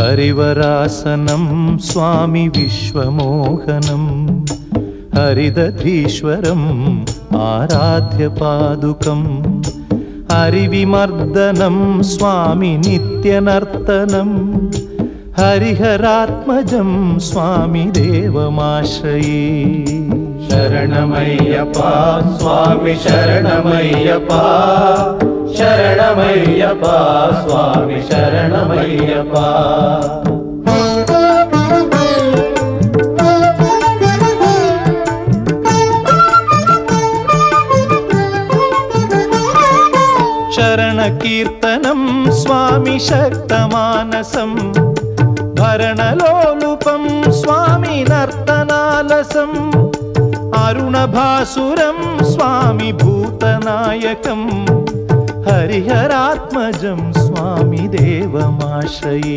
हरिवरासनं स्वामी विश्वमोहनं हरिदधीश्वरम् आराध्य पादुकम् हरिविमर्दनं स्वामी नित्यनर्तनं हरिहरात्मजं स्वामी देवमाश्रये। शरणमय्यप्पा स्वामी शरणमय्यप्पा शरणमय्यप्पा स्वामी शरणमय्यप्पा। शरणकीर्तनं स्वामी शक्तमानसं भरणलोलुपं स्वामी नर्तनालसम् अरुणभासुरं स्वामी भूतनायकं हरिहरात्मजं स्वामी देवमाश्रये।